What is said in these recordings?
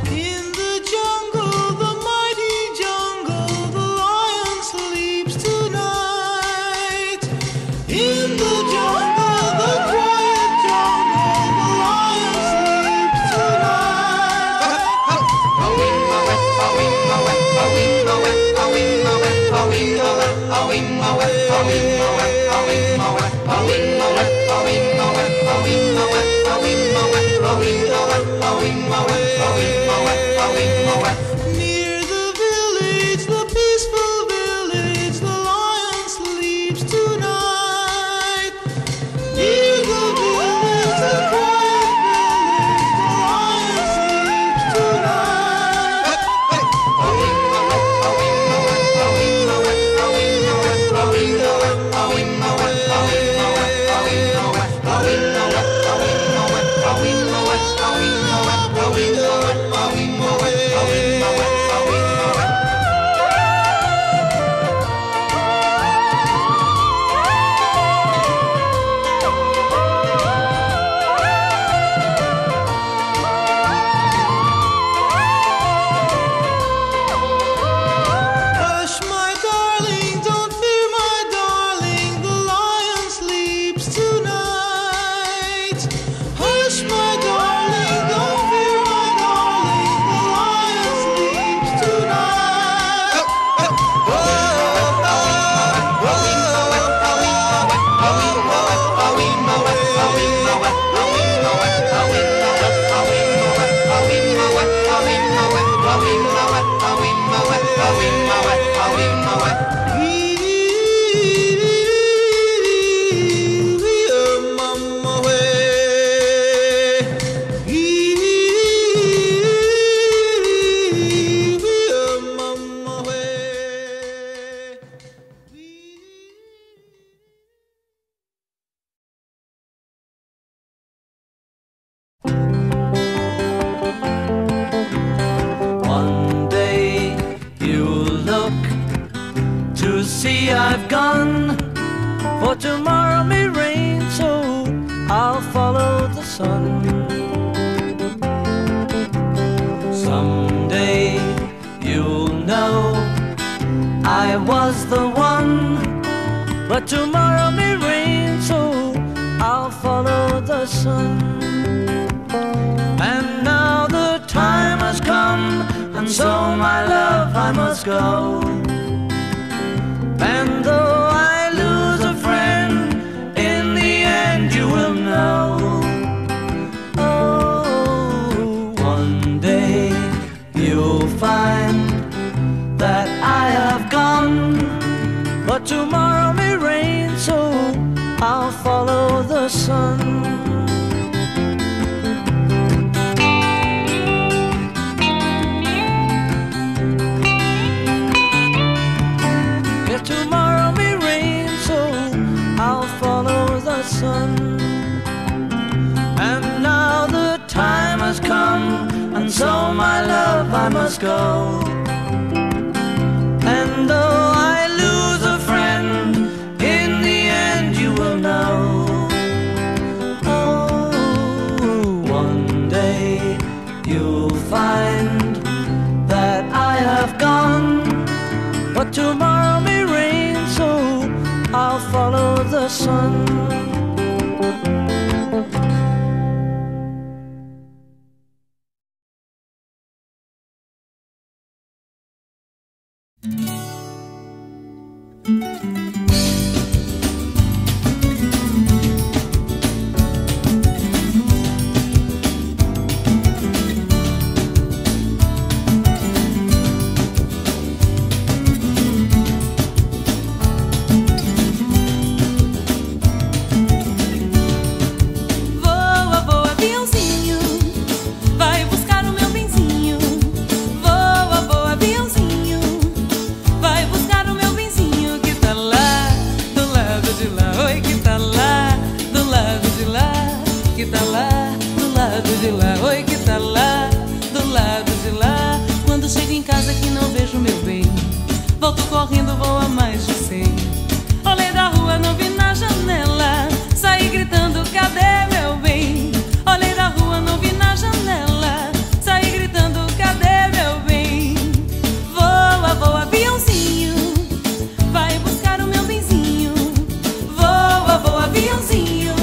In the jungle, the mighty jungle, the lion sleeps tonight. In the jungle, the quiet jungle, the lion sleeps tonight. Near the village, the peaceful village, the lion sleeps tonight. Near the village, the quiet village, the lion sleeps tonight. Hush, my darling, don't fear, my darling, the lion sleeps tonight. Hush, my darling, don't fear, my darling, the lion sleeps tonight. One day you'll look to see I've gone, for tomorrow may rain, so I'll follow the sun. Someday you'll know I was the one, but tomorrow may rain, so I'll follow the sun. And now the time has come, and so my love I must go. And though I lose a friend, in the end you will know. Oh, one day you'll find that I have gone, but tomorrow may rain, so I'll follow the sun. Tomorrow may rain, so I'll follow the sun. And now the time has come, and so my love I must go. And though I lose a friend, in the end you will know. Oh, one day you'll find that I have gone, but tomorrow may rain, so I'll follow the sun. de lá, oi que tá lá, do lado de lá. Quando chego em casa que não vejo meu bem, volto correndo, vou a mais de 100. Olhei da rua, não vi na janela, saí gritando, cadê meu bem? Olhei da rua, não vi na janela, saí gritando, cadê meu bem? Voa, voa, aviãozinho, vai buscar o meu benzinho. Voa, voa, aviãozinho,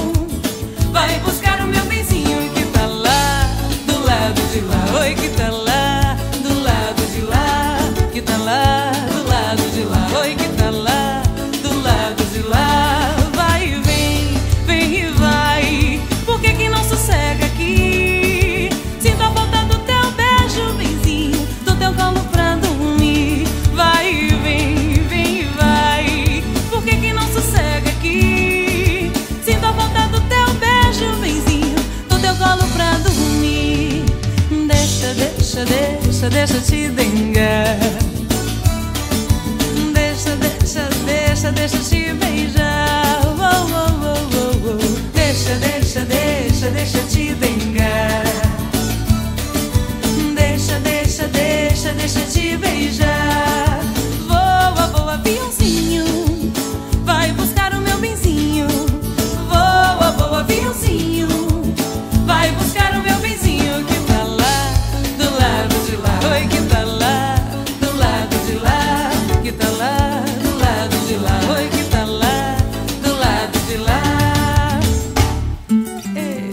vai buscar o meu benzinho que tá lá, do lado de lá. Oi, que tá lá, do lado de lá, que tá lá, do lado de lá. Oi, que tá lá, do lado de lá. Vai e vem, vem e vai. Por que que não sossega aqui? Sinto a falta do teu beijo, benzinho, do teu colo pra dormir. Vai e vem, vem e vai. Por que que não sossega aqui? Sinto a falta do teu beijo, benzinho, do teu colo pra dormir. Deixa, deixa, deixa, deixa te dengar. Deixa, deixa, deixa, deixa te beijar. Oh, oh, oh, oh, oh. Deixa, deixa, deixa, deixa te dengar. Deixa, deixa, deixa, deixa te beijar. Voa, voa, aviãozinho, vai buscar o meu benzinho. Voa, voa, aviãozinho, vai buscar o meu benzinho que tá lá, do lado de lá. Oi, que tá lá, do lado de lá, que tá lá, do lado de lá. Oi, que tá lá, do lado de lá. Ei.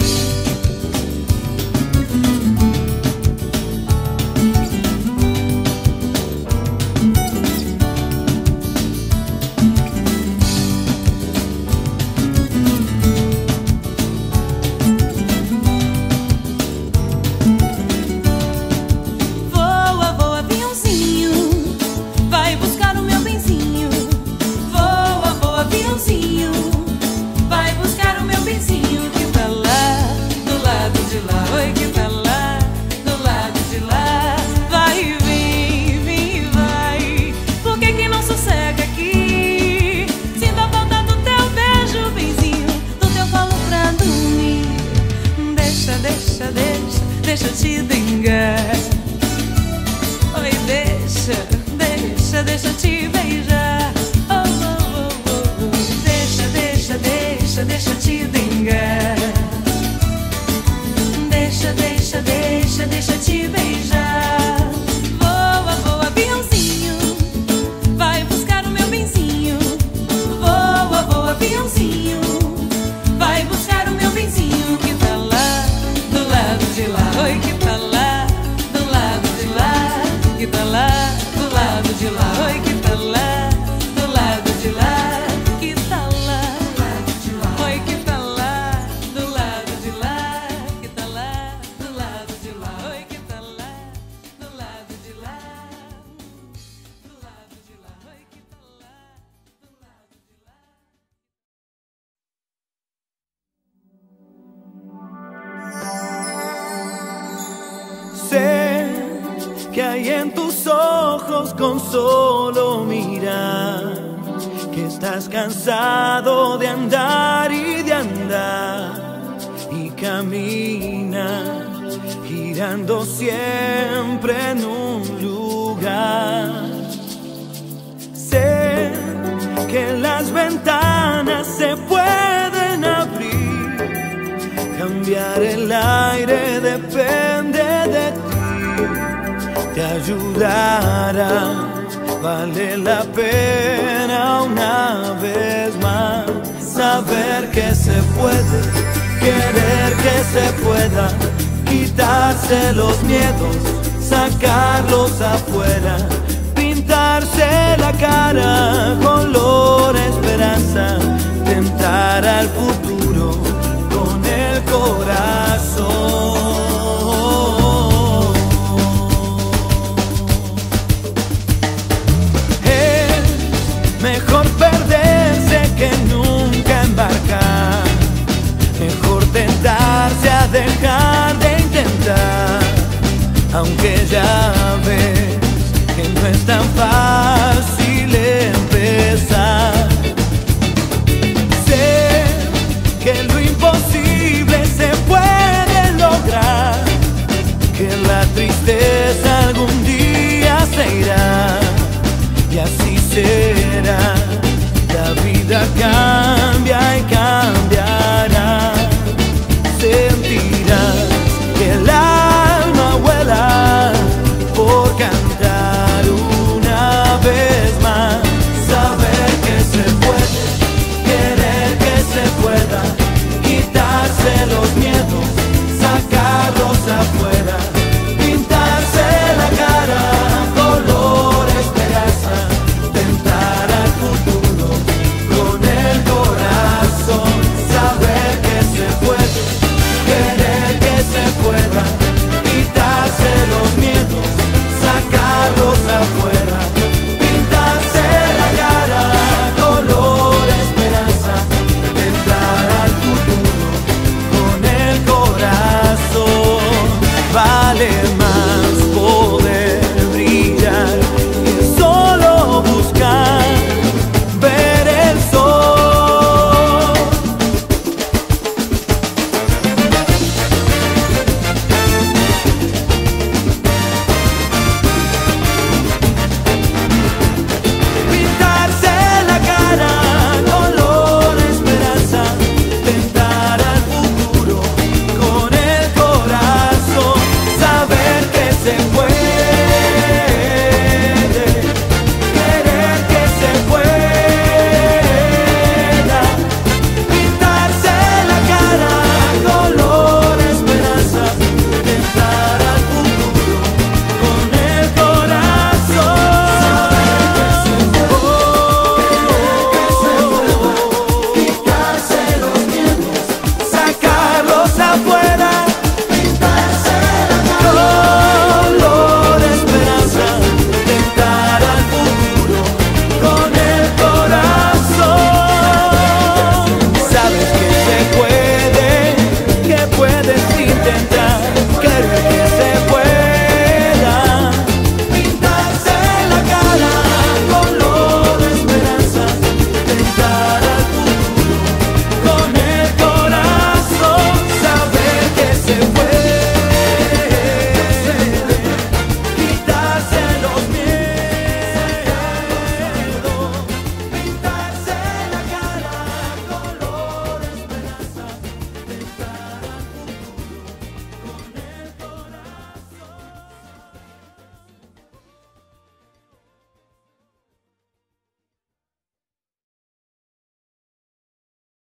Voa, voa, aviãozinho, vai buscar o meu benzinho. Voa, voa, aviãozinho, vai buscar o meu benzinho que tá lá, do lado de lá. Oi, que tá lá, do lado de lá. Vai e vem, vem e vai. Por que que não sossega aqui? Sinto a falta do teu beijo, benzinho, do teu colo pra dormir. Deixa, deixa, deixa, deixa te dengar. Oi, deixa, deixa, deixa te beijar. Oh, oh, oh, oh, oh. Deixa, deixa, deixa, deixa te dengar. Deixa, deixa, deixa, deixa te beijar. Voa, voa, aviãozinho, vai buscar o meu benzinho. Voa, voa, aviãozinho, vai buscar o meu benzinho que tá lá, do lado de lá. Oi, que tá lá, do lado de lá, que tá lá, do lado de lá. Oi, que tá lá, do lado de lá, que tá lá, do lado de lá. Oi, que tá lá, do lado de lá, que tá lá, do lado de lá. Oi, que tá lá, do lado de lá, do lado de lá. Oi, que tá lá, do lado de lá. Sé que hay en tus ojos con solo mirar que estás cansado de andar y de andar y caminas girando siempre en un lugar. Sé que las ventanas se pueden abrir, cambiar el aire depende de ti. Te ayudará, vale la pena una vez más saber que se puede, querer que se pueda, quitarse los miedos, sacarlos afuera, pintarse la cara color esperanza, tentar al futuro con el corazón. Mejor perderse que nunca embarcar. Mejor tentarse a dejar de intentar. Aunque ya ves que no es tan fácil empezar. Sé que lo imposible se puede lograr. que la tristeza algún día se irá, y así será. La vida acá